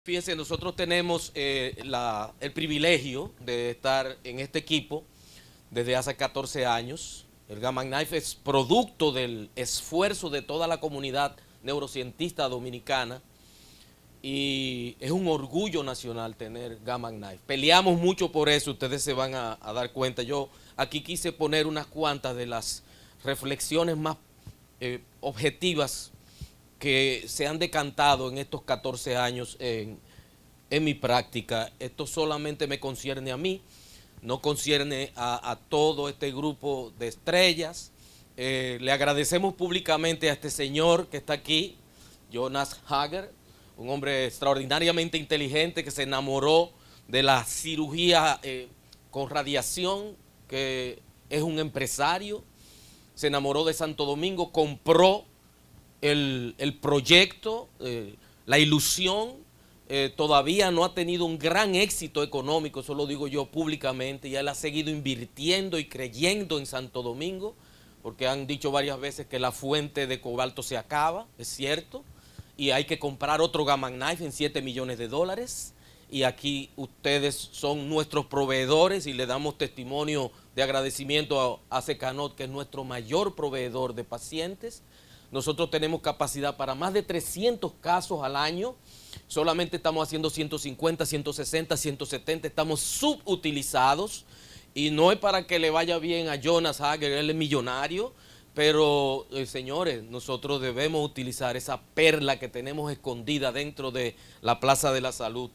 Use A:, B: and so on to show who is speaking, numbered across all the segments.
A: Fíjense, nosotros tenemos el privilegio de estar en este equipo desde hace 14 años. El Gamma Knife es producto del esfuerzo de toda la comunidad neurocientista dominicana y es un orgullo nacional tener Gamma Knife. Peleamos mucho por eso, ustedes se van a dar cuenta. Yo aquí quise poner unas cuantas de las reflexiones más objetivas que se han decantado en estos 14 años en mi práctica. Esto solamente me concierne a mí, no concierne a todo este grupo de estrellas. Le agradecemos públicamente a este señor que está aquí, Jonas Hager, un hombre extraordinariamente inteligente que se enamoró de la cirugía con radiación, que es un empresario, se enamoró de Santo Domingo, compró el proyecto, la ilusión. Todavía no ha tenido un gran éxito económico, eso lo digo yo públicamente, y él ha seguido invirtiendo y creyendo en Santo Domingo, porque han dicho varias veces que la fuente de cobalto se acaba, es cierto, y hay que comprar otro Gamma Knife en 7 millones de dólares, y aquí ustedes son nuestros proveedores y le damos testimonio de agradecimiento a Secanot, que es nuestro mayor proveedor de pacientes. Nosotros tenemos capacidad para más de 300 casos al año. Solamente estamos haciendo 150, 160, 170. Estamos subutilizados. Y no es para que le vaya bien a Jonas Hager, él es millonario. Pero, señores, nosotros debemos utilizar esa perla que tenemos escondida dentro de la Plaza de la Salud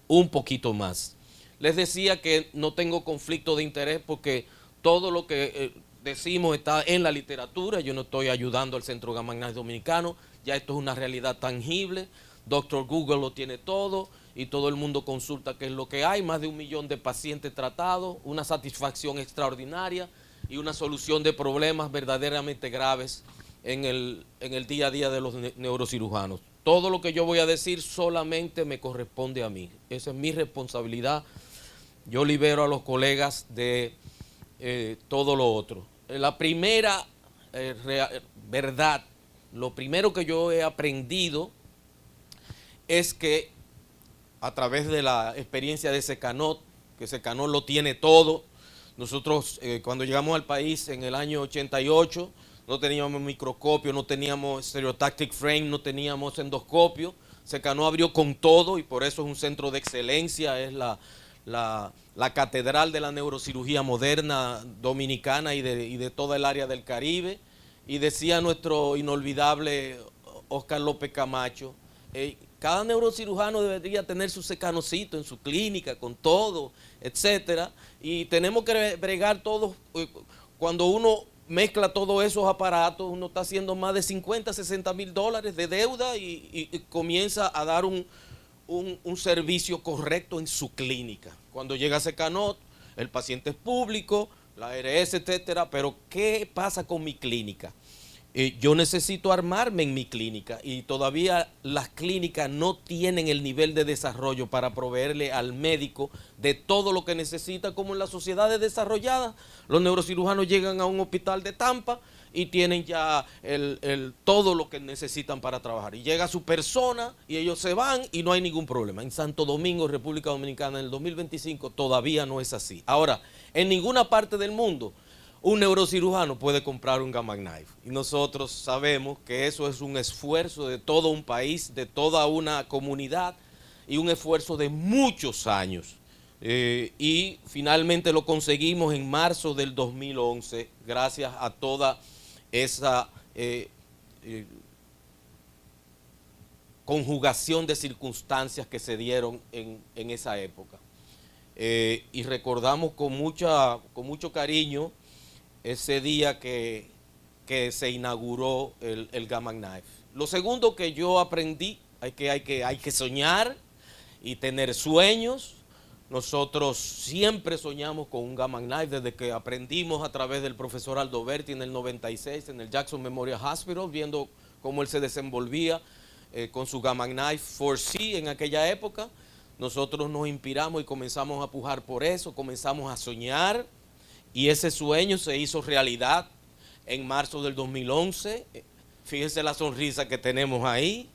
A: un poquito más. Les decía que no tengo conflicto de interés porque todo lo que decimos está en la literatura. Yo no estoy ayudando al Centro Gamma Knife Dominicano, ya esto es una realidad tangible. Doctor Google lo tiene todo y todo el mundo consulta qué es lo que hay. Más de 1 millón de pacientes tratados, una satisfacción extraordinaria y una solución de problemas verdaderamente graves en el día a día de los neurocirujanos. Todo lo que yo voy a decir solamente me corresponde a mí. Esa es mi responsabilidad. Yo libero a los colegas de todo lo otro. La primera verdad, lo primero que yo he aprendido es que a través de la experiencia de Secanot, que Secanot lo tiene todo. Nosotros cuando llegamos al país en el año 88 no teníamos microscopio, no teníamos stereotactic frame, no teníamos endoscopio. Secanot abrió con todo y por eso es un centro de excelencia, es la catedral de la neurocirugía moderna dominicana y de toda el área del Caribe. Y decía nuestro inolvidable Oscar López Camacho, cada neurocirujano debería tener su secanocito en su clínica, con todo, etcétera. Y tenemos que bregar todos, cuando uno mezcla todos esos aparatos, uno está haciendo más de 50, 60 mil dólares de deuda y comienza a dar un servicio correcto en su clínica. Cuando llega a Secanot, el paciente es público, la ARS, etcétera, pero ¿qué pasa con mi clínica? Yo necesito armarme en mi clínica y todavía las clínicas no tienen el nivel de desarrollo para proveerle al médico de todo lo que necesita, como en las sociedades desarrolladas. Los neurocirujanos llegan a un hospital de Tampa y tienen ya todo lo que necesitan para trabajar. Y llega su persona y ellos se van y no hay ningún problema. En Santo Domingo, República Dominicana, en el 2025 todavía no es así. Ahora, en ninguna parte del mundo un neurocirujano puede comprar un Gamma Knife. Y nosotros sabemos que eso es un esfuerzo de todo un país, de toda una comunidad y un esfuerzo de muchos años. Y finalmente lo conseguimos en marzo del 2011, gracias a toda esa conjugación de circunstancias que se dieron en esa época. Y recordamos con mucho cariño ese día que se inauguró el Gamma Knife. Lo segundo que yo aprendí, hay que soñar y tener sueños. Nosotros siempre soñamos con un Gamma Knife desde que aprendimos a través del profesor Aldo Berti en el 96 en el Jackson Memorial Hospital, viendo cómo él se desenvolvía con su Gamma Knife 4C en aquella época. Nosotros nos inspiramos y comenzamos a pujar por eso, comenzamos a soñar. Y ese sueño se hizo realidad en marzo del 2011. Fíjense la sonrisa que tenemos ahí.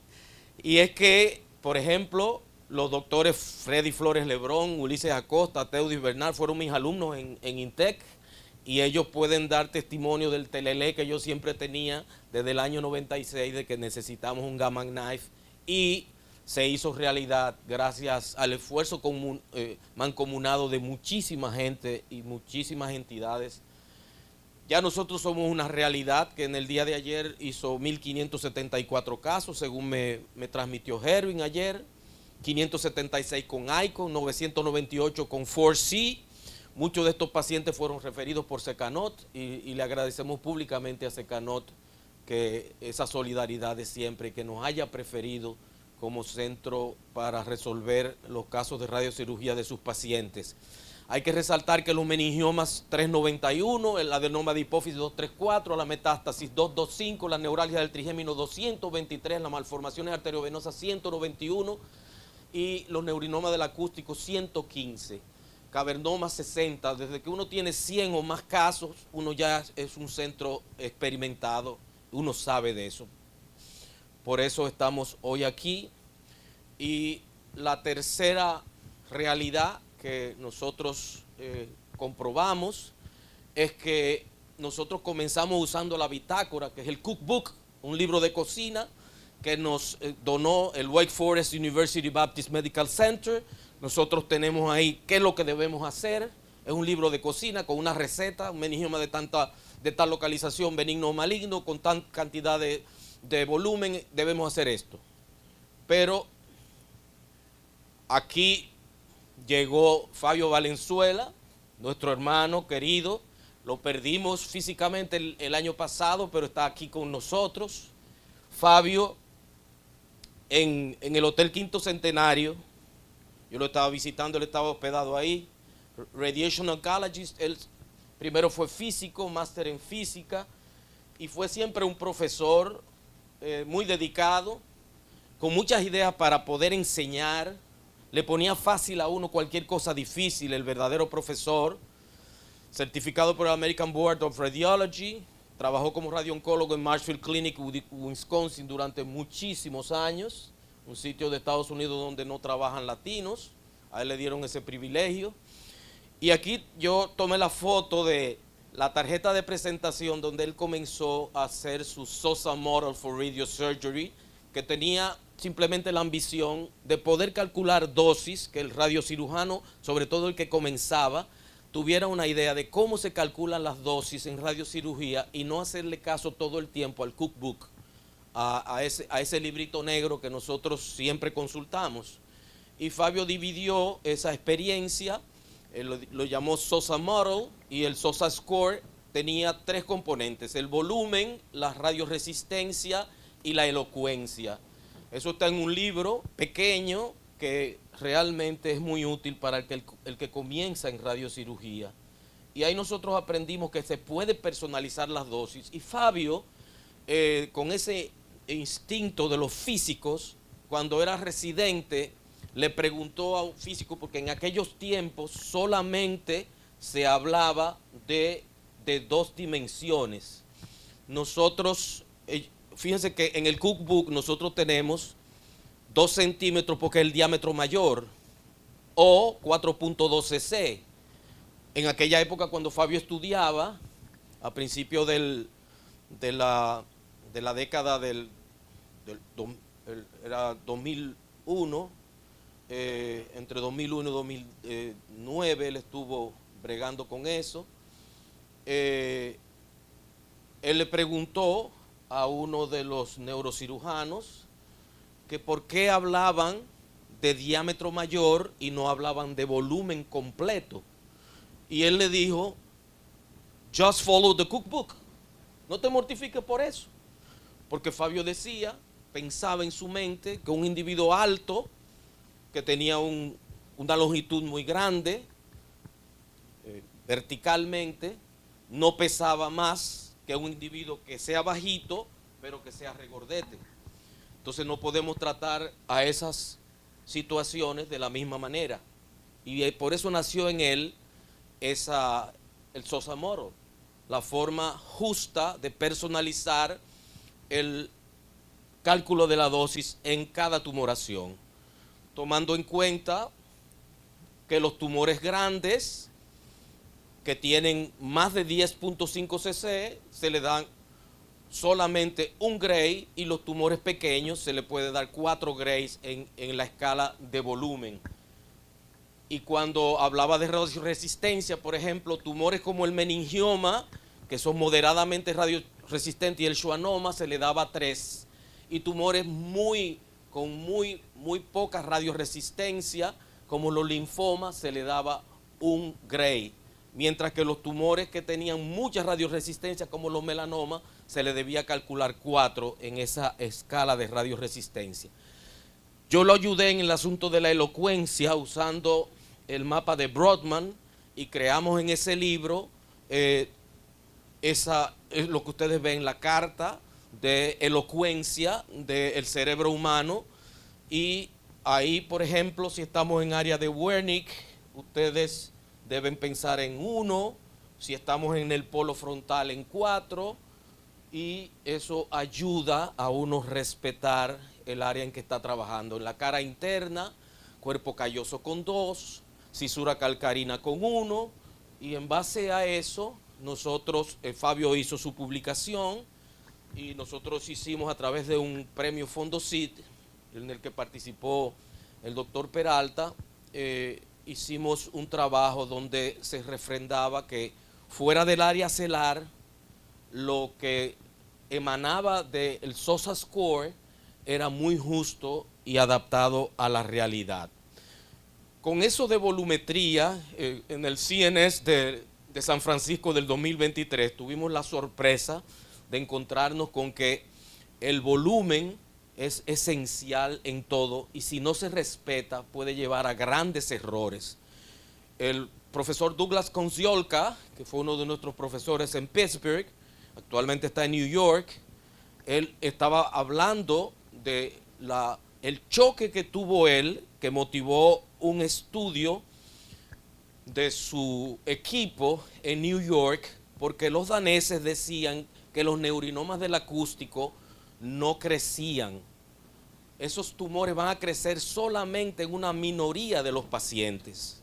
A: Y es que, por ejemplo, Los doctores Freddy Flores Lebrón, Ulises Acosta, Teudis Bernal fueron mis alumnos en INTEC, y ellos pueden dar testimonio del telele que yo siempre tenía desde el año 96 de que necesitamos un Gamma Knife, y se hizo realidad gracias al esfuerzo mancomunado de muchísima gente y muchísimas entidades. Ya nosotros somos una realidad que en el día de ayer hizo 1.574 casos, según me transmitió Herwin ayer, 576 con ICON, 998 con 4C. Muchos de estos pacientes fueron referidos por Secanot y le agradecemos públicamente a Secanot que esa solidaridad de siempre, que nos haya preferido como centro para resolver los casos de radiocirugía de sus pacientes. Hay que resaltar que los meningiomas 391, el adenoma de hipófisis 234, la metástasis 225, la neuralgia del trigémino 223, las malformaciones arteriovenosas 191 y los neurinomas del acústico 115. Cavernoma 60, desde que uno tiene 100 o más casos, uno ya es un centro experimentado, uno sabe de eso. Por eso estamos hoy aquí. Y la tercera realidad que nosotros comprobamos es que nosotros comenzamos usando la bitácora, que es el cookbook, un libro de cocina que nos donó el Wake Forest University Baptist Medical Center. Nosotros tenemos ahí qué es lo que debemos hacer. Es un libro de cocina con una receta, un meningioma de tal localización, benigno o maligno, con tal cantidad de volumen, debemos hacer esto. Pero aquí llegó Fabio Valenzuela, nuestro hermano querido. Lo perdimos físicamente el año pasado, pero está aquí con nosotros. Fabio, en el Hotel Quinto Centenario, yo lo estaba visitando, él estaba hospedado ahí. Radiation Oncologist, él primero fue físico, máster en física, y fue siempre un profesor muy dedicado, con muchas ideas para poder enseñar. Le ponía fácil a uno cualquier cosa difícil, el verdadero profesor, certificado por el American Board of Radiology, trabajó como radiooncólogo en Marshfield Clinic, Wisconsin, durante muchísimos años, un sitio de Estados Unidos donde no trabajan latinos, a él le dieron ese privilegio. Y aquí yo tomé la foto de la tarjeta de presentación donde él comenzó a hacer su SOSA Model for Radiosurgery, que tenía simplemente la ambición de poder calcular dosis, que el radiocirujano, sobre todo el que comenzaba, tuviera una idea de cómo se calculan las dosis en radiocirugía y no hacerle caso todo el tiempo al cookbook, a ese librito negro que nosotros siempre consultamos. Y Fabio dividió esa experiencia, lo llamó SOSA Model, y el SOSA Score tenía 3 componentes: el volumen, la radioresistencia y la elocuencia. Eso está en un libro pequeño que realmente es muy útil para el que comienza en radiocirugía. Y ahí nosotros aprendimos que se puede personalizar las dosis. Y Fabio, con ese instinto de los físicos, cuando era residente, le preguntó a un físico, porque en aquellos tiempos solamente se hablaba de 2 dimensiones. Nosotros, fíjense que en el cookbook nosotros tenemos 2 centímetros porque es el diámetro mayor, o 4.12 cc. En aquella época, cuando Fabio estudiaba, a principios de la década era 2001, entre 2001 y 2009 él estuvo bregando con eso. Él le preguntó a uno de los neurocirujanos que por qué hablaban de diámetro mayor y no hablaban de volumen completo. Y él le dijo, just follow the cookbook. No te mortifiques por eso. Porque Fabio decía, pensaba en su mente que un individuo alto, que tenía una longitud muy grande, verticalmente, no pesaba más que un individuo que sea bajito, pero que sea regordete. Entonces no podemos tratar a esas situaciones de la misma manera. Y por eso nació en él el SOSA Model, la forma justa de personalizar el cálculo de la dosis en cada tumoración. tomando en cuenta que los tumores grandes que tienen más de 10.5 cc se le dan solamente un Gray, y los tumores pequeños se le puede dar 4 Grays en la escala de volumen. Y cuando hablaba de radioresistencia, por ejemplo, tumores como el meningioma, que son moderadamente radioresistentes, y el schwannoma se le daba 3. Y tumores con muy poca radioresistencia, como los linfomas, se le daba un Gray. Mientras que los tumores que tenían mucha radioresistencia, como los melanomas, se le debía calcular 4 en esa escala de radioresistencia. Yo lo ayudé en el asunto de la elocuencia usando el mapa de Brodmann, y creamos en ese libro es lo que ustedes ven, la carta de elocuencia del cerebro humano. Y ahí, por ejemplo, si estamos en área de Wernicke, ustedes deben pensar en 1, si estamos en el polo frontal en 4, y eso ayuda a uno respetar el área en que está trabajando. En la cara interna, cuerpo calloso con 2, cisura calcarina con 1, y en base a eso, nosotros, Fabio hizo su publicación, y nosotros hicimos a través de un premio Fondosit, en el que participó el doctor Peralta, hicimos un trabajo donde se refrendaba que fuera del área celar, lo que emanaba del SOSA Score era muy justo y adaptado a la realidad. Con eso de volumetría, en el CNS de San Francisco del 2023 tuvimos la sorpresa de encontrarnos con que el volumen es esencial en todo, y si no se respeta puede llevar a grandes errores. El profesor Douglas Konciolka, que fue uno de nuestros profesores en Pittsburgh, actualmente está en New York, él estaba hablando de el choque que tuvo él, que motivó un estudio de su equipo en New York, porque los daneses decían que los neurinomas del acústico no crecían. Esos tumores van a crecer solamente en una minoría de los pacientes.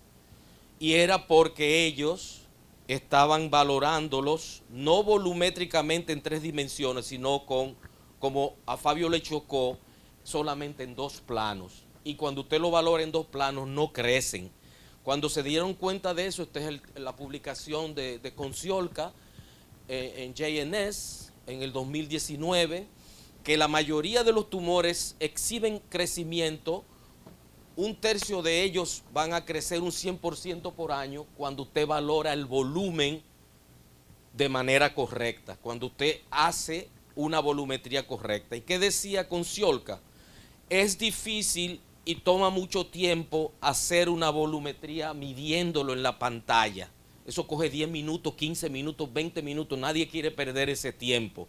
A: Y era porque ellos estaban valorándolos no volumétricamente en 3 dimensiones, sino como a Fabio le chocó, solamente en 2 planos. Y cuando usted lo valora en 2 planos, no crecen. Cuando se dieron cuenta de eso, esta es la publicación de Konciolka en JNS en el 2019, que la mayoría de los tumores exhiben crecimiento. 1/3 de ellos van a crecer un 100% por año cuando usted valora el volumen de manera correcta, cuando usted hace una volumetría correcta. ¿Y qué decía Konciolka? Es difícil y toma mucho tiempo hacer una volumetría midiéndolo en la pantalla. Eso coge 10 minutos, 15 minutos, 20 minutos. Nadie quiere perder ese tiempo.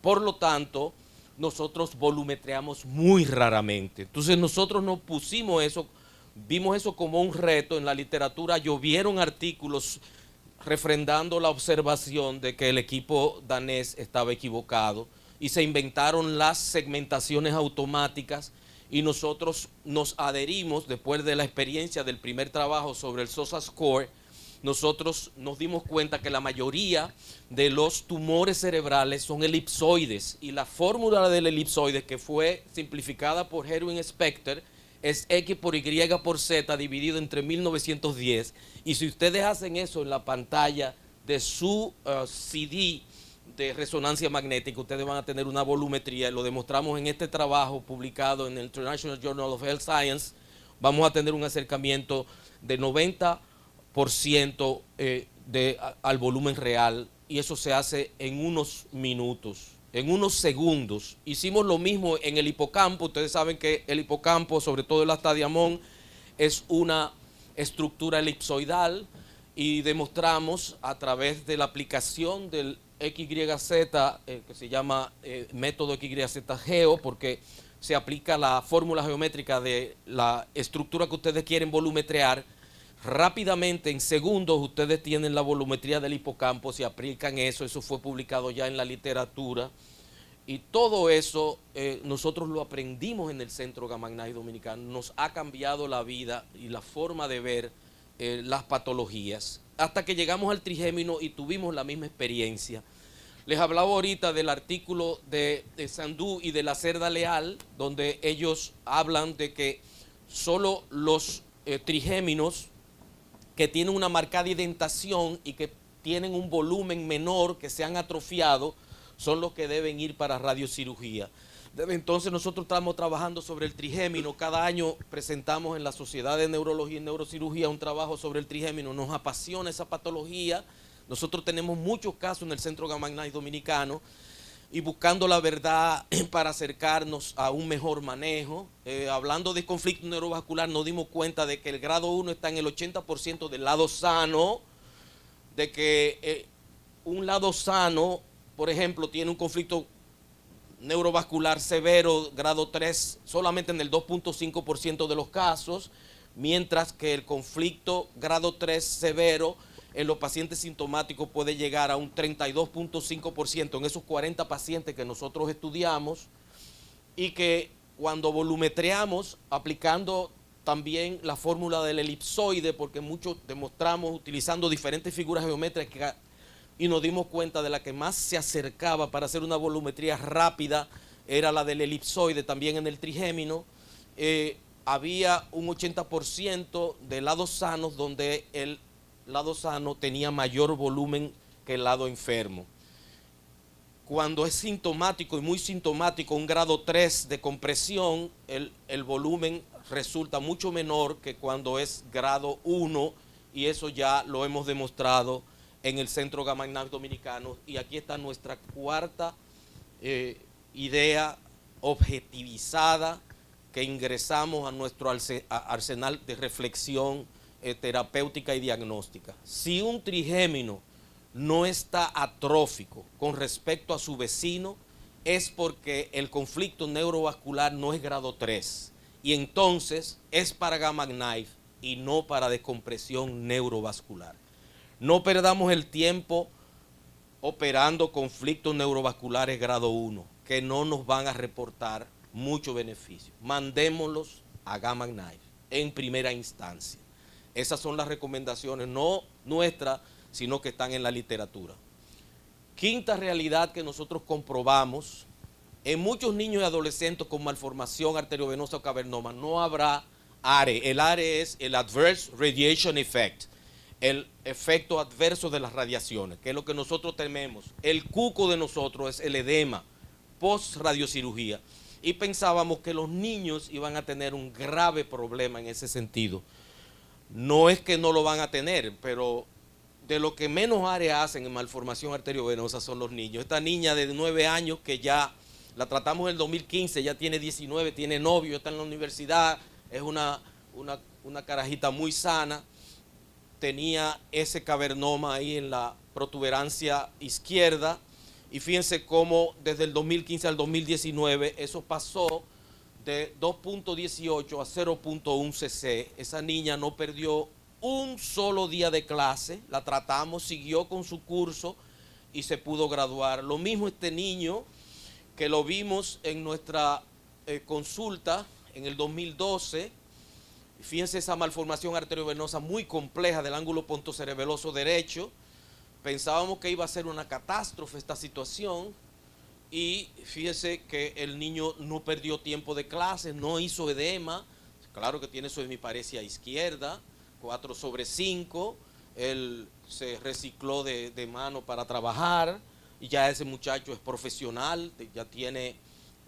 A: Por lo tanto, nosotros volumetreamos muy raramente. Entonces nosotros nos pusimos eso, vimos eso como un reto. En la literatura llovieron artículos refrendando la observación de que el equipo danés estaba equivocado, y se inventaron las segmentaciones automáticas, y nosotros nos adherimos, después de la experiencia del primer trabajo sobre el SOSA Score, nosotros nos dimos cuenta que la mayoría de los tumores cerebrales son elipsoides, y la fórmula del elipsoide, que fue simplificada por Erwin Specter, es X por Y por Z dividido entre 1910, y si ustedes hacen eso en la pantalla de su CD de resonancia magnética, ustedes van a tener una volumetría. Lo demostramos en este trabajo publicado en el International Journal of Health Science. Vamos a tener un acercamiento de 90% al volumen real, y eso se hace en unos minutos, en unos segundos. Hicimos lo mismo en el hipocampo. Ustedes saben que el hipocampo, sobre todo el astadiamón, es una estructura elipsoidal, y demostramos a través de la aplicación del XYZ, que se llama método XYZ-GEO, porque se aplica la fórmula geométrica de la estructura que ustedes quieren volumetrear. Rápidamente, en segundos, ustedes tienen la volumetría del hipocampo. Si aplican eso, eso fue publicado ya en la literatura. Y todo eso nosotros lo aprendimos en el Centro Gamma Knife Dominicano. Nos ha cambiado la vida y la forma de ver las patologías. Hasta que llegamos al trigémino y tuvimos la misma experiencia. Les hablaba ahorita del artículo de Sandú y de la cerda leal, donde ellos hablan de que solo los trigéminos que tienen una marcada identación y que tienen un volumen menor, que se han atrofiado, son los que deben ir para radiocirugía. Entonces nosotros estamos trabajando sobre el trigémino. Cada año presentamos en la Sociedad de Neurología y Neurocirugía un trabajo sobre el trigémino. Nos apasiona esa patología. Nosotros tenemos muchos casos en el Centro Gamma Knife Dominicano y buscando la verdad para acercarnos a un mejor manejo. Hablando de conflicto neurovascular, nos dimos cuenta de que el grado 1 está en el 80% del lado sano, de que un lado sano, por ejemplo, tiene un conflicto neurovascular severo, grado 3, solamente en el 2.5% de los casos, mientras que el conflicto grado 3 severo en los pacientes sintomáticos puede llegar a un 32.5% en esos 40 pacientes que nosotros estudiamos, y que cuando volumetreamos, aplicando también la fórmula del elipsoide, porque muchos demostramos utilizando diferentes figuras geométricas y nos dimos cuenta de la que más se acercaba para hacer una volumetría rápida era la del elipsoide, también en el trigémino. Había un 80% de lados sanos donde el lado sano tenía mayor volumen que el lado enfermo. Cuando es sintomático y muy sintomático, un grado 3 de compresión, el volumen resulta mucho menor que cuando es grado 1, y eso ya lo hemos demostrado en el Centro Gamma Knife Dominicano. Y aquí está nuestra cuarta idea objetivizada que ingresamos a nuestro arsenal de reflexión terapéutica y diagnóstica. Si un trigémino no está atrófico con respecto a su vecino, es porque el conflicto neurovascular no es grado 3, y entonces es para Gamma Knife y no para descompresión neurovascular. No perdamos el tiempo operando conflictos neurovasculares grado 1, que no nos van a reportar mucho beneficio. Mandémoslos a Gamma Knife en primera instancia. Esas son las recomendaciones, no nuestras, sino que están en la literatura. Quinta realidad que nosotros comprobamos: en muchos niños y adolescentes con malformación arteriovenosa o cavernoma no habrá ARE. El ARE es el Adverse Radiation Effect, el efecto adverso de las radiaciones, que es lo que nosotros tememos. El cuco de nosotros es el edema post-radiocirugía, y pensábamos que los niños iban a tener un grave problema en ese sentido. No es que no lo van a tener, pero de lo que menos área hacen en malformación arteriovenosa son los niños. Esta niña de 9 años que ya la tratamos en el 2015, ya tiene 19, tiene novio, está en la universidad, es una carajita muy sana, tenía ese cavernoma ahí en la protuberancia izquierda, y fíjense cómo desde el 2015 al 2019 eso pasó de 2.18 a 0.1 cc. Esa niña no perdió un solo día de clase, la tratamos, siguió con su curso y se pudo graduar. Lo mismo este niño, que lo vimos en nuestra consulta en el 2012. Fíjense esa malformación arteriovenosa muy compleja del ángulo pontocerebeloso derecho. Pensábamos que iba a ser una catástrofe esta situación, y fíjense que el niño no perdió tiempo de clase, no hizo edema. Claro que tiene su hemiparesia izquierda, 4/5, él se recicló de mano para trabajar, y ya ese muchacho es profesional, ya tiene,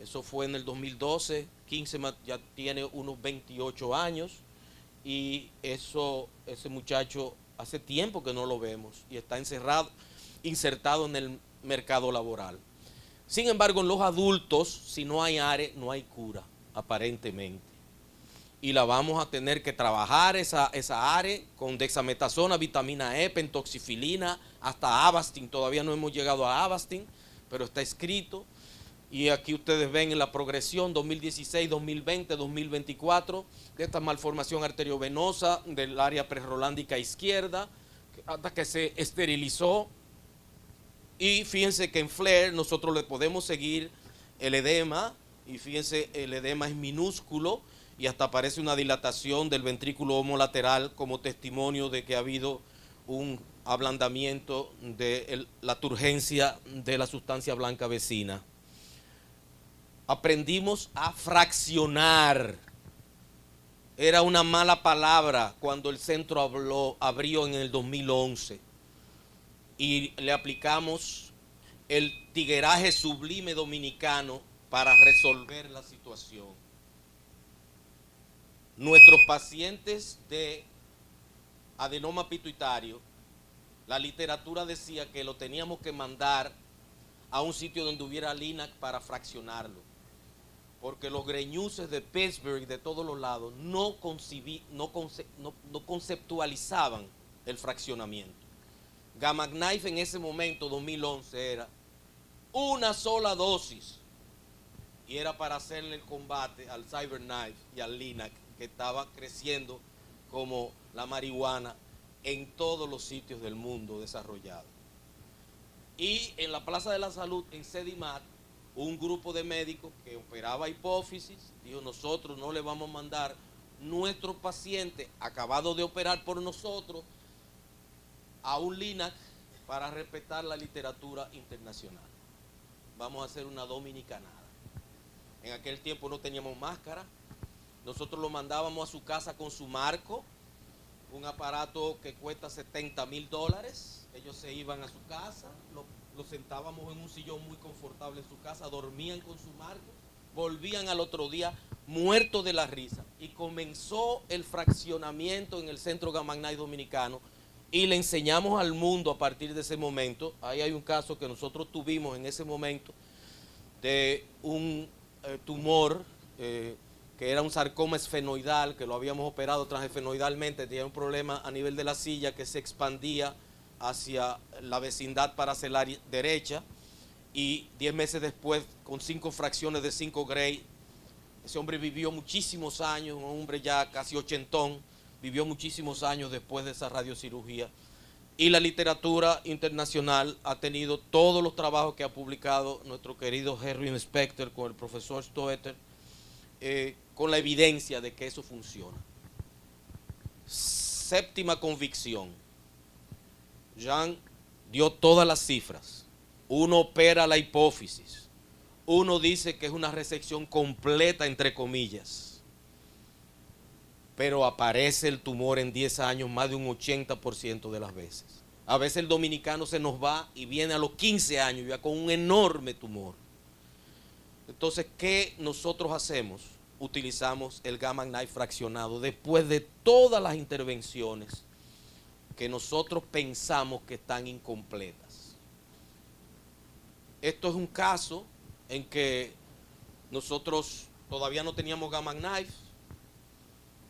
A: eso fue en el 2012, 15, ya tiene unos 28 años, y ese muchacho hace tiempo que no lo vemos y está insertado en el mercado laboral. Sin embargo, en los adultos, si no hay ARE, no hay cura, aparentemente. Y la vamos a tener que trabajar esa ARE con dexametasona, vitamina E, pentoxifilina, hasta Avastin. Todavía no hemos llegado a Avastin, pero está escrito. Y aquí ustedes ven en la progresión 2016, 2020, 2024 de esta malformación arteriovenosa del área prerolándica izquierda, hasta que se esterilizó. Y fíjense que en FLAIR nosotros le podemos seguir el edema, y fíjense, el edema es minúsculo y hasta parece una dilatación del ventrículo homolateral como testimonio de que ha habido un ablandamiento de la turgencia de la sustancia blanca vecina. Aprendimos a fraccionar. Era una mala palabra cuando el centro abrió en el 2011 y le aplicamos el tigueraje sublime dominicano para resolver la situación. Nuestros pacientes de adenoma pituitario, la literatura decía que lo teníamos que mandar a un sitio donde hubiera Linac para fraccionarlo, porque los greñuces de Pittsburgh, de todos los lados, no conceptualizaban el fraccionamiento. Gamma Knife en ese momento, 2011, era una sola dosis y era para hacerle el combate al CyberKnife y al Linac, que estaba creciendo como la marihuana en todos los sitios del mundo desarrollado. Y en la Plaza de la Salud, en Sedimat, un grupo de médicos que operaba hipófisis dijo: nosotros no le vamos a mandar nuestro paciente acabado de operar por nosotros a un Linac para respetar la literatura internacional. Vamos a hacer una dominicanada. En aquel tiempo no teníamos máscara. Nosotros lo mandábamos a su casa con su marco, un aparato que cuesta $70,000. Ellos se iban a su casa, lo sentábamos en un sillón muy confortable en su casa, dormían con su marco, volvían al otro día muertos de la risa. Y comenzó el fraccionamiento en el Centro Gamma Knife Dominicano y le enseñamos al mundo a partir de ese momento. Ahí hay un caso que nosotros tuvimos en ese momento de un tumor que era un sarcoma esfenoidal, que lo habíamos operado transesfenoidalmente, tenía un problema a nivel de la silla que se expandía hacia la vecindad paracelar derecha, y 10 meses después, con 5 fracciones de 5 Gray, ese hombre vivió muchísimos años, un hombre ya casi ochentón, vivió muchísimos años después de esa radiocirugía. Y la literatura internacional ha tenido todos los trabajos que ha publicado nuestro querido Henry Specter con el profesor Stoeter, con la evidencia de que eso funciona. Séptima convicción. Jean dio todas las cifras. Uno opera la hipófisis. Uno dice que es una resección completa, entre comillas. Pero aparece el tumor en 10 años más de un 80% de las veces. A veces el dominicano se nos va y viene a los 15 años ya con un enorme tumor. Entonces, ¿qué nosotros hacemos? Utilizamos el Gamma Knife fraccionado después de todas las intervenciones que nosotros pensamos que están incompletas. Esto es un caso en que nosotros todavía no teníamos Gamma Knife,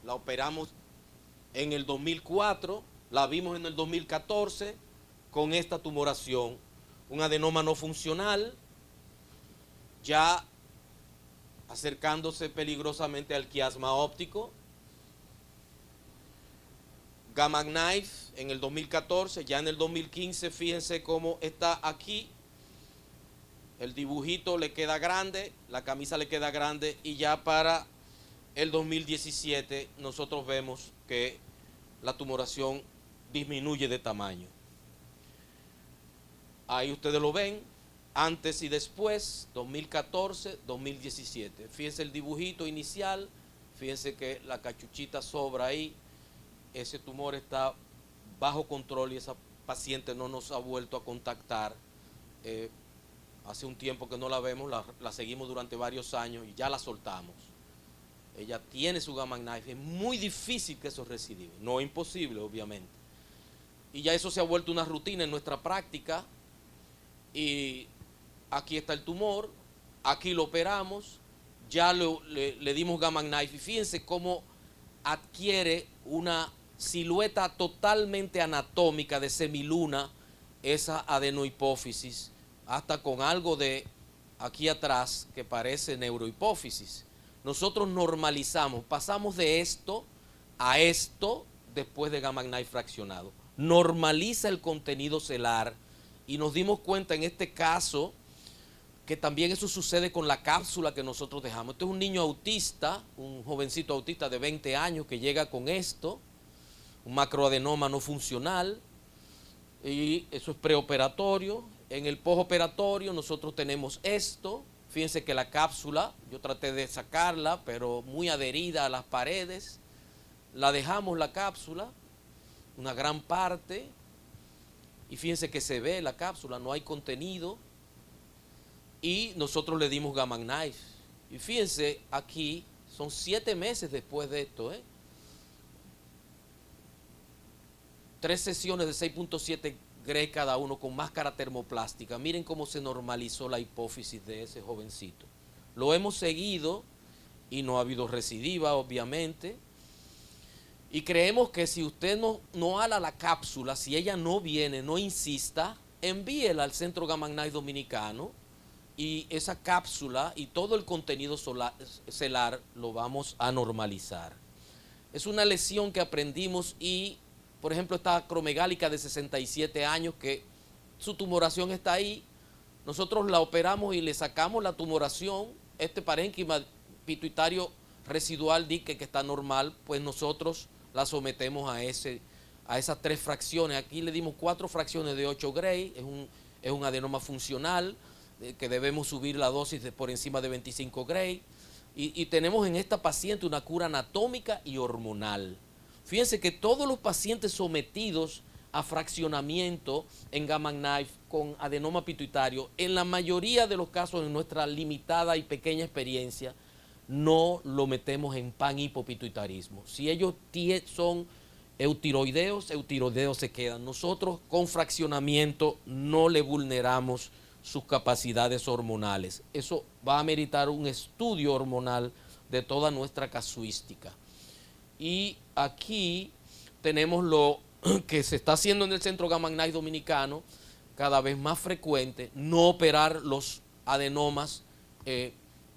A: la operamos en el 2004, la vimos en el 2014 con esta tumoración, un adenoma no funcional, ya acercándose peligrosamente al quiasma óptico. Gamma Knife en el 2014, ya en el 2015, fíjense cómo está aquí. El dibujito le queda grande, la camisa le queda grande, y ya para el 2017 nosotros vemos que la tumoración disminuye de tamaño. Ahí ustedes lo ven, antes y después, 2014, 2017. Fíjense el dibujito inicial, fíjense que la cachuchita sobra ahí, ese tumor está bajo control y esa paciente no nos ha vuelto a contactar. Hace un tiempo que no la vemos, la seguimos durante varios años y ya la soltamos. Ella tiene su Gamma Knife, es muy difícil que eso recidive, no imposible obviamente. Y ya eso se ha vuelto una rutina en nuestra práctica. Y aquí está el tumor, aquí lo operamos, ya le dimos Gamma Knife y fíjense cómo adquiere una silueta totalmente anatómica de semiluna esa adenohipófisis, hasta con algo de aquí atrás que parece neurohipófisis. Nosotros normalizamos, pasamos de esto a esto después de Gamma Knife fraccionado. Normaliza el contenido celular y nos dimos cuenta en este caso que también eso sucede con la cápsula que nosotros dejamos. Este es un niño autista, un jovencito autista de 20 años que llega con esto, un macroadenoma no funcional, y eso es preoperatorio. En el postoperatorio nosotros tenemos esto. Fíjense que la cápsula, yo traté de sacarla, pero muy adherida a las paredes. La dejamos la cápsula, una gran parte, y fíjense que se ve la cápsula, no hay contenido, y nosotros le dimos Gamma Knife. Y fíjense aquí, son 7 meses después de esto, 3 sesiones de 6.7 Gray cada uno con máscara termoplástica. Miren cómo se normalizó la hipófisis de ese jovencito. Lo hemos seguido y no ha habido recidiva, obviamente. Y creemos que si usted no ala la cápsula, si ella no viene, no insista, envíela al Centro Gamma Knife Dominicano y esa cápsula y todo el contenido celular lo vamos a normalizar. Es una lesión que aprendimos y, por ejemplo, esta acromegálica de 67 años que su tumoración está ahí, nosotros la operamos y le sacamos la tumoración, este parénquima pituitario residual dique que está normal, pues nosotros la sometemos a esas 3 fracciones. Aquí le dimos 4 fracciones de 8 Gray, es un adenoma funcional, que debemos subir la dosis por encima de 25 Gray, y tenemos en esta paciente una cura anatómica y hormonal. Fíjense que todos los pacientes sometidos a fraccionamiento en Gamma Knife con adenoma pituitario, en la mayoría de los casos, en nuestra limitada y pequeña experiencia, no lo metemos en panhipopituitarismo. Si ellos son eutiroideos se quedan. Nosotros con fraccionamiento no le vulneramos sus capacidades hormonales. Eso va a meritar un estudio hormonal de toda nuestra casuística. Y aquí tenemos lo que se está haciendo en el Centro Gamma Knife Dominicano, cada vez más frecuente, no operar los adenomas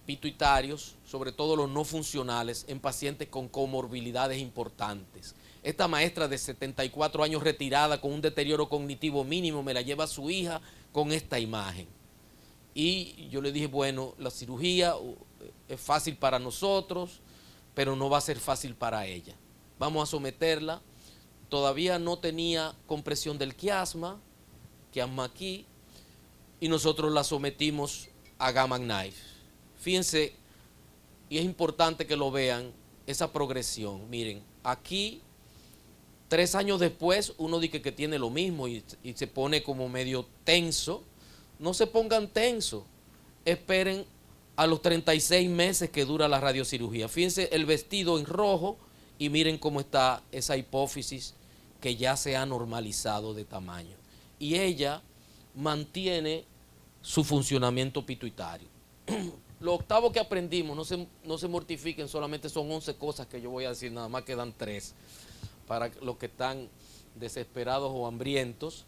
A: pituitarios, sobre todo los no funcionales, en pacientes con comorbilidades importantes. Esta maestra de 74 años retirada con un deterioro cognitivo mínimo me la lleva a su hija con esta imagen. Y yo le dije, bueno, la cirugía es fácil para nosotros, pero no va a ser fácil para ella. Vamos a someterla. Todavía no tenía compresión del quiasma aquí, y nosotros la sometimos a Gamma Knife. Fíjense, y es importante que lo vean, esa progresión. Miren, aquí 3 años después uno dice que tiene lo mismo y se pone como medio tenso. No se pongan tensos, esperen a los 36 meses que dura la radiocirugía. Fíjense el vestido en rojo y miren cómo está esa hipófisis que ya se ha normalizado de tamaño. Y ella mantiene su funcionamiento pituitario. Lo octavo que aprendimos, no se mortifiquen, solamente son 11 cosas que yo voy a decir, nada más quedan 3 para los que están desesperados o hambrientos.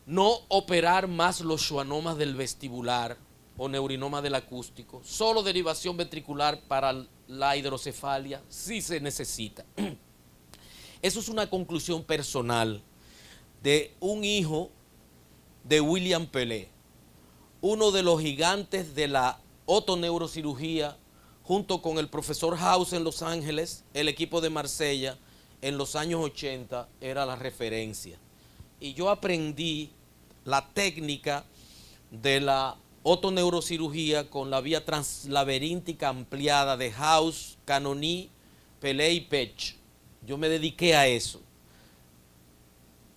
A: No operar más los schwannomas del vestibular o neurinoma del acústico, solo derivación ventricular para la hidrocefalia si se necesita. Eso es una conclusión personal de un hijo de William Pelé, uno de los gigantes de la otoneurocirugía, junto con el profesor House en Los Ángeles. El equipo de Marsella en los años 80 era la referencia. Y yo aprendí la técnica de la otoneurocirugía con la vía translaberíntica ampliada de House, Canoni, Pelé y Pech. Yo me dediqué a eso.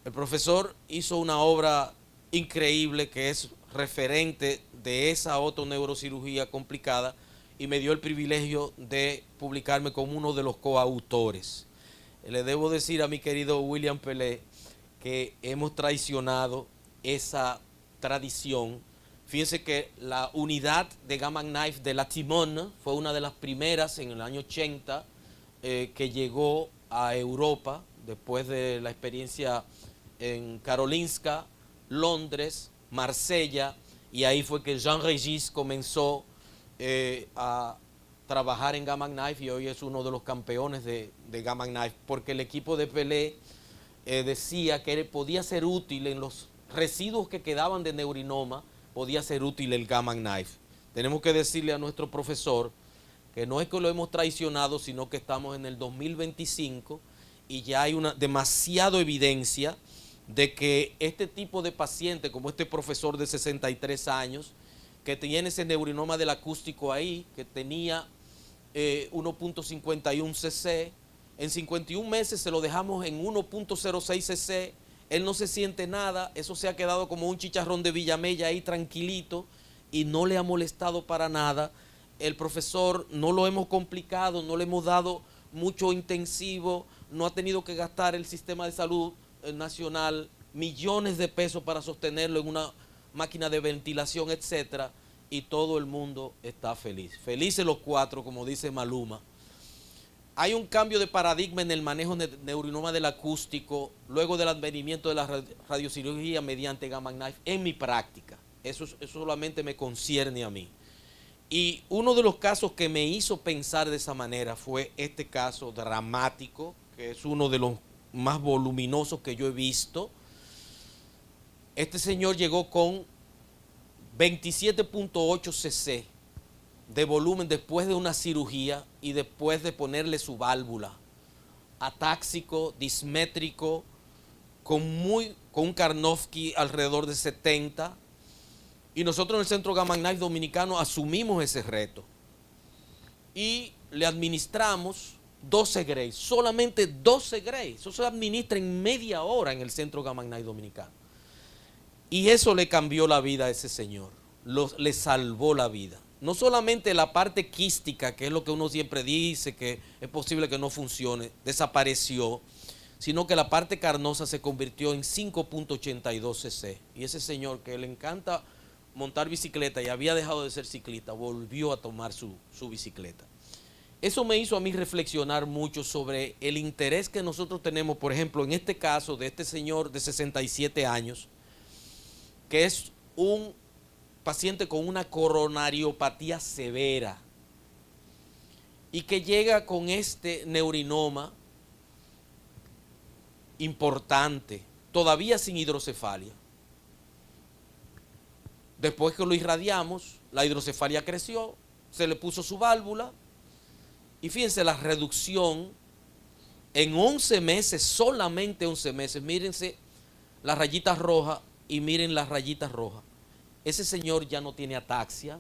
A: El profesor hizo una obra increíble que es referente de esa otoneurocirugía complicada y me dio el privilegio de publicarme como uno de los coautores. Le debo decir a mi querido William Pelé que hemos traicionado esa tradición. Fíjense que la unidad de Gamma Knife de la Timón fue una de las primeras en el año 80 que llegó a Europa después de la experiencia en Karolinska, Londres, Marsella, y ahí fue que Jean Regis comenzó a trabajar en Gamma Knife y hoy es uno de los campeones de Gamma Knife, porque el equipo de Pelé decía que podía ser útil en los residuos que quedaban de neurinoma podía ser útil el Gamma Knife. Tenemos que decirle a nuestro profesor que no es que lo hemos traicionado, sino que estamos en el 2025 y ya hay una demasiada evidencia de que este tipo de paciente, como este profesor de 63 años, que tiene ese neurinoma del acústico ahí, que tenía 1.51 cc, en 51 meses se lo dejamos en 1.06 cc, él no se siente nada, eso se ha quedado como un chicharrón de Villamella ahí tranquilito y no le ha molestado para nada. El profesor no lo hemos complicado, no le hemos dado mucho intensivo, no ha tenido que gastar el sistema de salud nacional millones de pesos para sostenerlo en una máquina de ventilación, etcétera, y todo el mundo está feliz. Felices los cuatro, como dice Maluma. Hay un cambio de paradigma en el manejo de neurinoma del acústico luego del advenimiento de la radiocirugía mediante Gamma Knife en mi práctica. Eso solamente me concierne a mí. Y uno de los casos que me hizo pensar de esa manera fue este caso dramático, que es uno de los más voluminosos que yo he visto. Este señor llegó con 27.8 cc de volumen después de una cirugía y después de ponerle su válvula. Atáxico, dismétrico, con un Karnofsky alrededor de 70. Y nosotros en el Centro Gamma Knife Dominicano asumimos ese reto. Y le administramos 12 Gray, solamente 12 Gray. Eso se administra en media hora en el Centro Gamma Knife Dominicano. Y eso le cambió la vida a ese señor, le salvó la vida. No solamente la parte quística, que es lo que uno siempre dice, que es posible que no funcione, desapareció, sino que la parte carnosa se convirtió en 5.82 cc. Y ese señor que le encanta montar bicicleta y había dejado de ser ciclista, volvió a tomar su bicicleta. Eso me hizo a mí reflexionar mucho sobre el interés que nosotros tenemos, por ejemplo, en este caso de este señor de 67 años, que es un paciente con una coronariopatía severa y que llega con este neurinoma importante, todavía sin hidrocefalia. Después que lo irradiamos, la hidrocefalia creció, se le puso su válvula y fíjense la reducción en 11 meses, solamente 11 meses. Mírense las rayitas rojas y miren las rayitas rojas. Ese señor ya no tiene ataxia,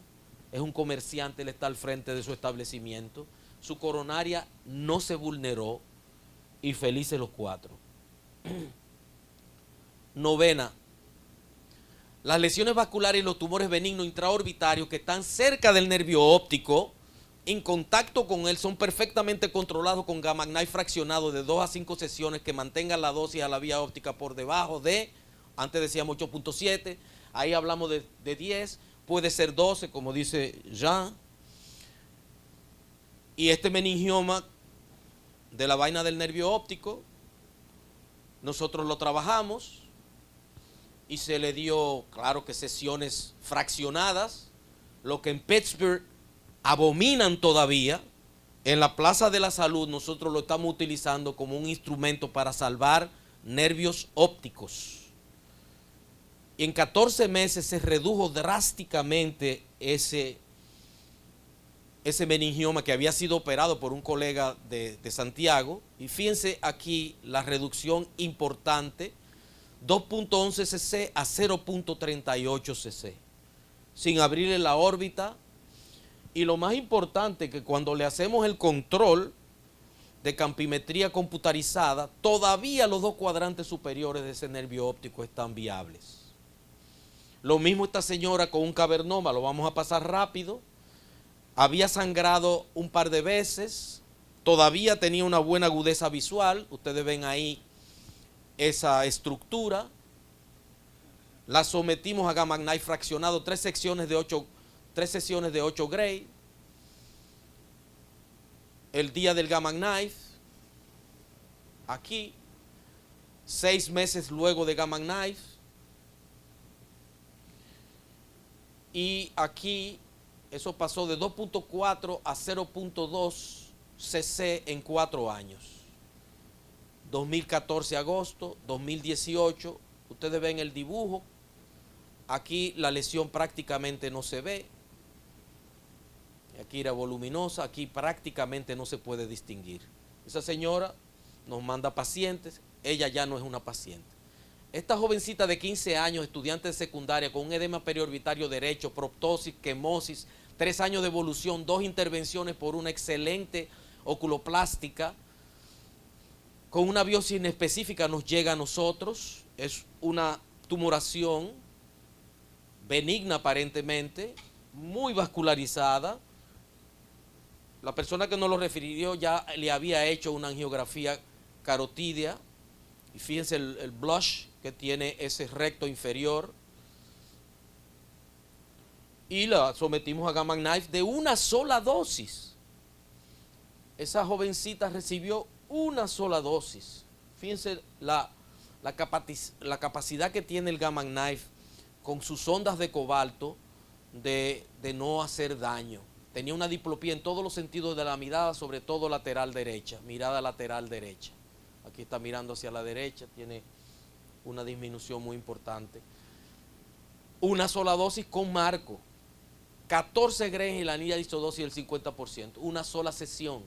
A: es un comerciante, él está al frente de su establecimiento, su coronaria no se vulneró y felices los cuatro. Novena, las lesiones vasculares y los tumores benignos intraorbitarios que están cerca del nervio óptico, en contacto con él, son perfectamente controlados con Gamma Knife fraccionado de 2 a 5 sesiones que mantengan la dosis a la vía óptica por debajo de, antes decíamos 8.7, ahí hablamos de 10, puede ser 12, como dice Jean. Y este meningioma de la vaina del nervio óptico, nosotros lo trabajamos y se le dio, claro que sesiones fraccionadas, lo que en Pittsburgh abominan todavía. En la Plaza de la Salud nosotros lo estamos utilizando como un instrumento para salvar nervios ópticos. Y en 14 meses se redujo drásticamente ese meningioma que había sido operado por un colega de Santiago. Y fíjense aquí la reducción importante, 2.11 cc a 0.38 cc, sin abrirle la órbita. Y lo más importante, que cuando le hacemos el control de campimetría computarizada, todavía los 2 cuadrantes superiores de ese nervio óptico están viables. Lo mismo esta señora con un cavernoma, lo vamos a pasar rápido. Había sangrado un par de veces, todavía tenía una buena agudeza visual. Ustedes ven ahí esa estructura. La sometimos a Gamma Knife fraccionado, 3 sesiones de 8 Gray. El día del Gamma Knife, aquí, 6 meses luego de Gamma Knife. Y aquí, eso pasó de 2.4 a 0.2 cc en 4 años. 2014 agosto, 2018, ustedes ven el dibujo Aquí la lesión prácticamente no se ve. Aquí era voluminosa, aquí prácticamente no se puede distinguir. Esa señora nos manda pacientes, ella ya no es una paciente. Esta jovencita de 15 años, estudiante de secundaria, con un edema periorbitario derecho, proptosis, quemosis, 3 años de evolución, 2 intervenciones por una excelente oculoplástica, con una biopsia inespecífica nos llega a nosotros. Es una tumoración benigna aparentemente, muy vascularizada. La persona que nos lo refirió ya le había hecho una angiografía carotídea. Y fíjense el blush que tiene ese recto inferior. Y la sometimos a Gamma Knife de una sola dosis. Esa jovencita recibió una sola dosis. Fíjense la capacidad que tiene el Gamma Knife con sus ondas de cobalto de no hacer daño. Tenía una diplopía en todos los sentidos de la mirada, sobre todo lateral derecha, mirada lateral derecha. Aquí está mirando hacia la derecha, tiene una disminución muy importante. Una sola dosis con marco, 14 grains y la anilla de isodosis del 50%, una sola sesión.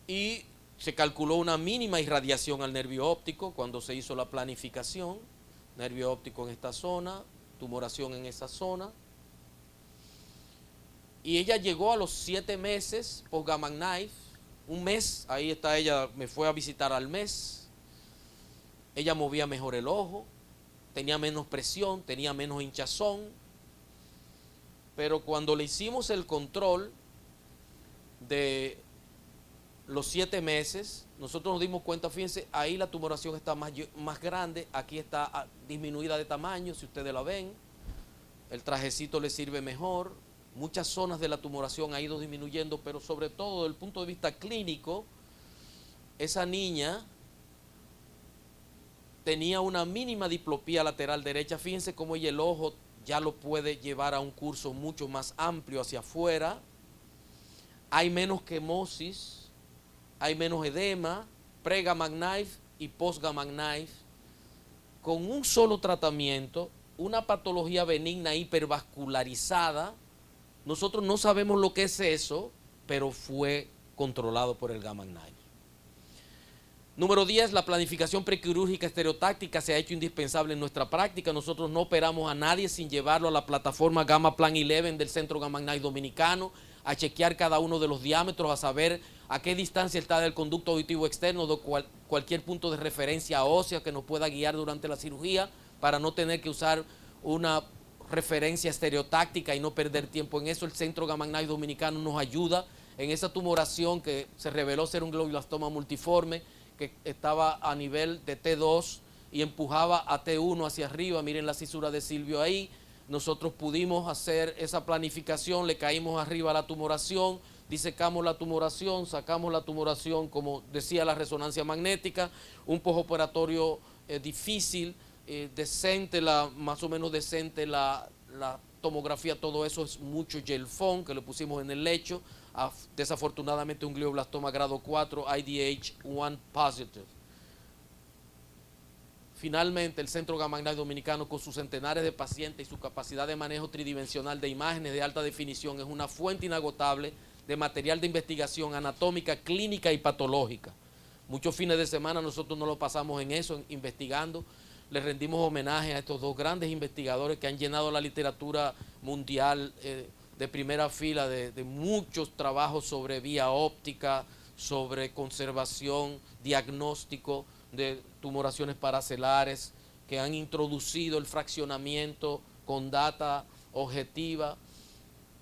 A: Y se calculó una mínima irradiación al nervio óptico cuando se hizo la planificación. Nervio óptico en esta zona, tumoración en esa zona. Y ella llegó a los 7 meses post Gamma Knife, un mes, ahí está ella, me fue a visitar al mes. Ella movía mejor el ojo, tenía menos presión, tenía menos hinchazón. Pero cuando le hicimos el control de los 7 meses, nosotros nos dimos cuenta, fíjense, ahí la tumoración está más grande, aquí está disminuida de tamaño, si ustedes la ven. El trajecito le sirve mejor. Muchas zonas de la tumoración ha ido disminuyendo, pero sobre todo desde el punto de vista clínico, esa niña tenía una mínima diplopía lateral derecha. Fíjense cómo ella el ojo ya lo puede llevar a un curso mucho más amplio hacia afuera. Hay menos quemosis, hay menos edema, pre-Gamma Knife y post-Gamma Knife. Con un solo tratamiento, una patología benigna hipervascularizada. Nosotros no sabemos lo que es eso, pero fue controlado por el Gamma Knife. Número 10, la planificación prequirúrgica estereotáctica se ha hecho indispensable en nuestra práctica. Nosotros no operamos a nadie sin llevarlo a la plataforma Gamma Plan 11 del Centro Gamma Knife Dominicano, a chequear cada uno de los diámetros, a saber a qué distancia está del conducto auditivo externo, de cualquier punto de referencia ósea que nos pueda guiar durante la cirugía, para no tener que usar una referencia estereotáctica y no perder tiempo en eso. El Centro Gamma Knife Dominicano nos ayuda en esa tumoración que se reveló ser un glioblastoma multiforme, que estaba a nivel de T2 y empujaba a T1 hacia arriba. Miren la cisura de Silvio ahí. Nosotros pudimos hacer esa planificación, le caímos arriba a la tumoración, disecamos la tumoración, sacamos la tumoración, como decía la resonancia magnética, un postoperatorio difícil, decente, más o menos decente la tomografía. Todo eso es mucho gelfón que le pusimos en el lecho. Desafortunadamente un glioblastoma grado 4, IDH1 positive. Finalmente, el Centro Gamma Knife Dominicano, con sus centenares de pacientes y su capacidad de manejo tridimensional de imágenes de alta definición, es una fuente inagotable de material de investigación anatómica, clínica y patológica. Muchos fines de semana nosotros nos lo pasamos en eso, investigando. Le rendimos homenaje a estos dos grandes investigadores que han llenado la literatura mundial de primera fila de muchos trabajos sobre vía óptica, sobre conservación, diagnóstico de tumoraciones paracelares, que han introducido el fraccionamiento con data objetiva.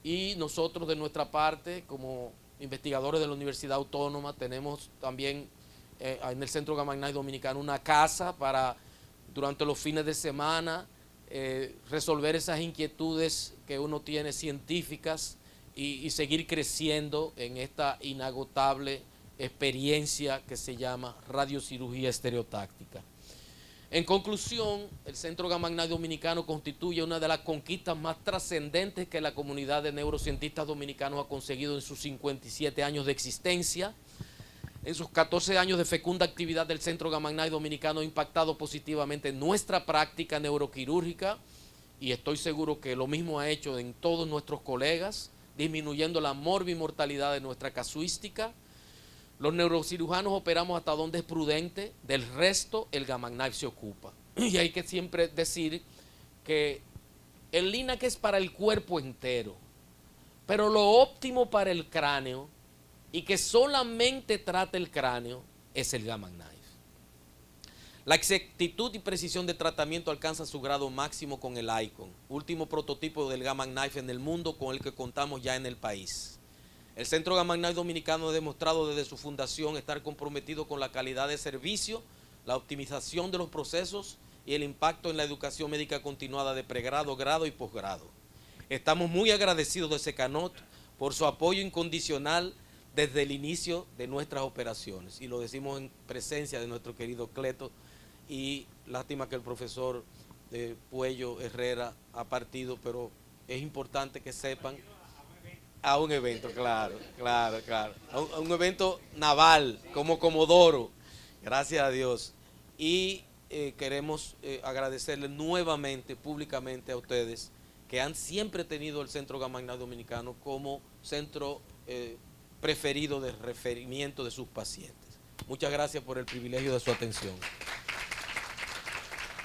A: Y nosotros, de nuestra parte, como investigadores de la Universidad Autónoma, tenemos también en el Centro Gamma Knife Dominicano una casa para, durante los fines de semana, resolver esas inquietudes que uno tiene científicas y seguir creciendo en esta inagotable experiencia que se llama radiocirugía estereotáctica. En conclusión, el Centro Gamma Knife Dominicano constituye una de las conquistas más trascendentes que la comunidad de neurocientistas dominicanos ha conseguido en sus 57 años de existencia. en sus 14 años de fecunda actividad del Centro Gamma Knife Dominicano ha impactado positivamente nuestra práctica neuroquirúrgica y estoy seguro que lo mismo ha hecho en todos nuestros colegas, disminuyendo la morbimortalidad de nuestra casuística. Los neurocirujanos operamos hasta donde es prudente, del resto el Gamma Knife se ocupa. Y hay que siempre decir que el LINAC es para el cuerpo entero, pero lo óptimo para el cráneo y que solamente trata el cráneo es el Gamma Knife. La exactitud y precisión de tratamiento alcanza su grado máximo con el Icon, último prototipo del Gamma Knife en el mundo con el que contamos ya en el país. El Centro Gamma Knife Dominicano ha demostrado desde su fundación estar comprometido con la calidad de servicio, la optimización de los procesos y el impacto en la educación médica continuada de pregrado, grado y posgrado. Estamos muy agradecidos de Secanot por su apoyo incondicional desde el inicio de nuestras operaciones, y lo decimos en presencia de nuestro querido Cleto, y lástima que el profesor Puello Herrera ha partido, pero es importante que sepan, a un evento, claro, a un evento naval, como Comodoro, gracias a Dios, y queremos agradecerle nuevamente, públicamente a ustedes, que han siempre tenido el Centro Gamma Knife Dominicano como centro preferido de referimiento de sus pacientes. Muchas gracias por el privilegio de su atención.